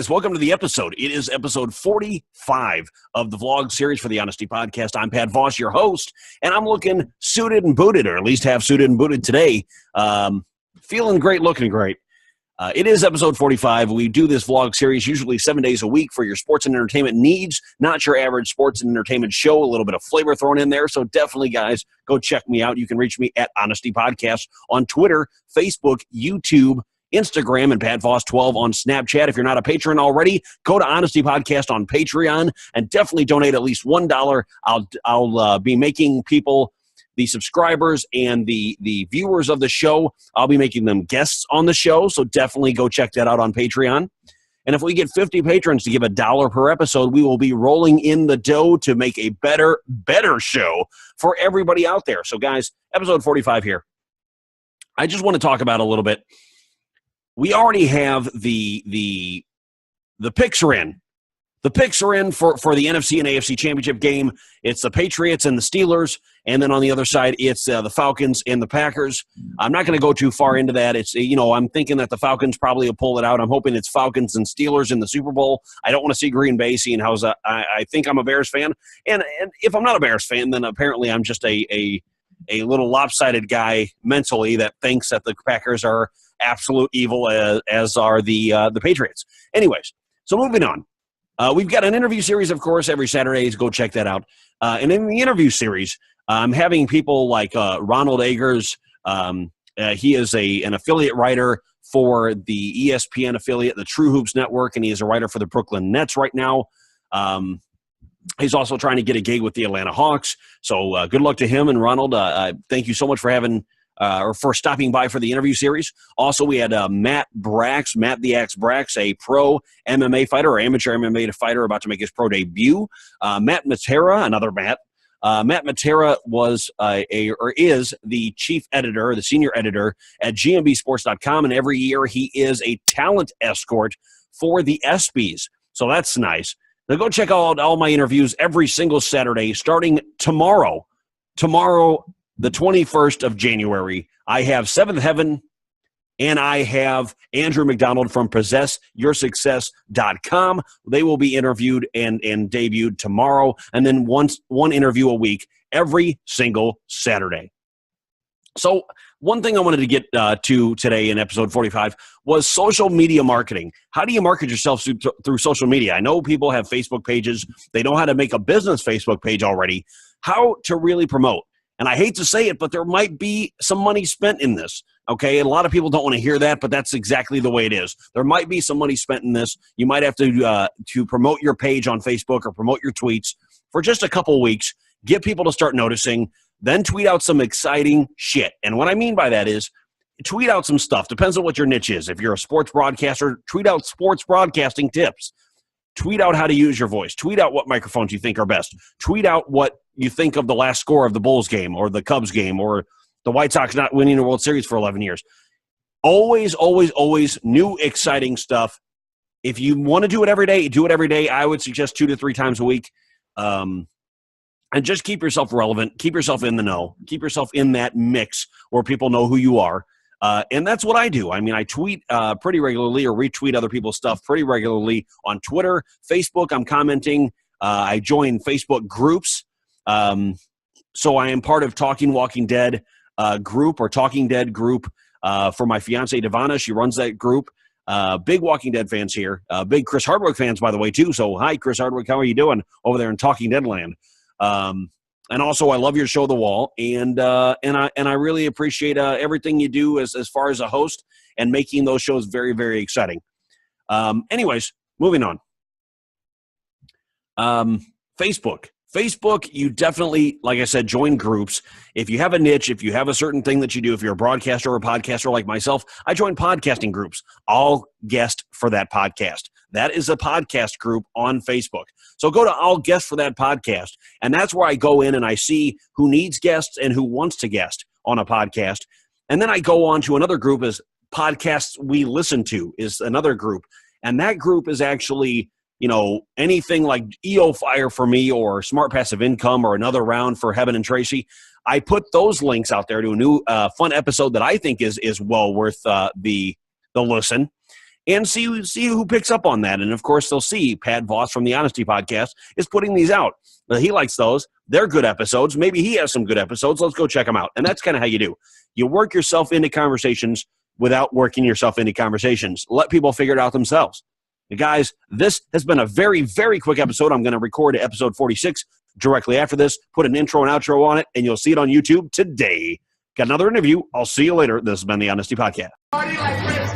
Welcome to the episode. It is episode 45 of the vlog series for the Honesty Podcast. I'm Pat Voss, your host, and I'm looking suited and booted, or at least half suited and booted today. Feeling great, looking great. It is episode 45. We do this vlog series usually 7 days a week for your sports and entertainment needs, not your average sports and entertainment show, a little bit of flavor thrown in there. So definitely, guys, go check me out. You can reach me at Honesty Podcast on Twitter, Facebook, YouTube, Instagram, and Pat Voss 12 on Snapchat. If you're not a patron already, go to Honesty Podcast on Patreon and definitely donate at least $1. I'll be making people, the subscribers and the viewers of the show, I'll be making them guests on the show. So definitely go check that out on Patreon. And if we get 50 patrons to give $1 per episode, we will be rolling in the dough to make a better show for everybody out there. So guys, episode 45 here. I just want to talk about a little bit. We already have the picks are in. The picks are in for the NFC and AFC championship game. It's the Patriots and the Steelers, and then on the other side, it's the Falcons and the Packers. I'm not going to go too far into that. It's I'm thinking that the Falcons probably will pull it out. I'm hoping it's Falcons and Steelers in the Super Bowl. I don't want to see Green Bay, seeing how I think I'm a Bears fan, and if I'm not a Bears fan, then apparently I'm just a little lopsided guy mentally that thinks that the Packers are absolute evil, as are the Patriots. Anyways, so moving on. We've got an interview series, of course, every Saturday. Go check that out. And in the interview series, I'm having people like Ronald Agers. He is an affiliate writer for the ESPN affiliate, the True Hoops Network, and he is a writer for the Brooklyn Nets right now. He's also trying to get a gig with the Atlanta Hawks. So good luck to him. And Ronald, thank you so much for having or for stopping by for the interview series. Also, we had Matt the Axe Brax, a pro MMA fighter or amateur MMA fighter about to make his pro debut. Matt Matera, another Matt. Matt Matera was is the chief editor, the senior editor at GMBsports.com, and every year he is a talent escort for the ESPYs. So that's nice. Now go check out all my interviews every single Saturday, starting tomorrow. Tomorrow, the 21st of January, I have Seventh Heaven, and I have Andrew McDonald from PossessYourSuccess.com. They will be interviewed and debuted tomorrow, and then one interview a week every single Saturday. So one thing I wanted to get to today in episode 45 was social media marketing. How do you market yourself through social media? I know people have Facebook pages. They know how to make a business Facebook page already. How to really promote. And I hate to say it, but there might be some money spent in this, okay? And a lot of people don't want to hear that, but that's exactly the way it is. There might be some money spent in this. You might have to promote your page on Facebook or promote your tweets for just a couple weeks, get people to start noticing, then tweet out some exciting shit. And what I mean by that is tweet out some stuff. Depends on what your niche is. If you're a sports broadcaster, tweet out sports broadcasting tips. Tweet out how to use your voice. Tweet out what microphones you think are best. Tweet out what you think of the last score of the Bulls game or the Cubs game or the White Sox not winning the World Series for 11 years. Always, always, always new, exciting stuff. If you want to do it every day, do it every day. I would suggest 2 to 3 times a week. And just keep yourself relevant. Keep yourself in the know. Keep yourself in that mix where people know who you are. And that's what I do. I mean, I tweet pretty regularly or retweet other people's stuff pretty regularly on Twitter, Facebook. I'm commenting. I join Facebook groups. So I am part of Talking Walking Dead group or Talking Dead group for my fiance, Devana. She runs that group. Big Walking Dead fans here. Big Chris Hardwick fans, by the way, too. So hi, Chris Hardwick. How are you doing over there in Talking Dead land? And also, I love your show, The Wall, and I really appreciate everything you do as far as a host and making those shows very, very exciting. Anyways, moving on. Facebook, you definitely, like I said, join groups. If you have a niche, if you have a certain thing that you do, if you're a broadcaster or a podcaster like myself, I join podcasting groups. I'll guest for that podcast. That is a podcast group on Facebook. So go to I'll guest for that podcast, and that's where I go in and I see who needs guests and who wants to guest on a podcast. And then I go on to another group as Podcasts We Listen To is another group. And that group is actually, anything like EO Fire for me or Smart Passive Income or another round for Heaven and Tracy. I put those links out there to a new fun episode that I think is well worth the listen. and see who picks up on that. And, of course, they'll see Pat Voss from the Honesty Podcast is putting these out. He likes those. They're good episodes. Maybe he has some good episodes. Let's go check them out. And that's kind of how you do. You work yourself into conversations without working yourself into conversations. Let people figure it out themselves. Guys, this has been a very, very quick episode. I'm going to record episode 46 directly after this, put an intro and outro on it, and you'll see it on YouTube today. Got another interview. I'll see you later. This has been the Honesty Podcast.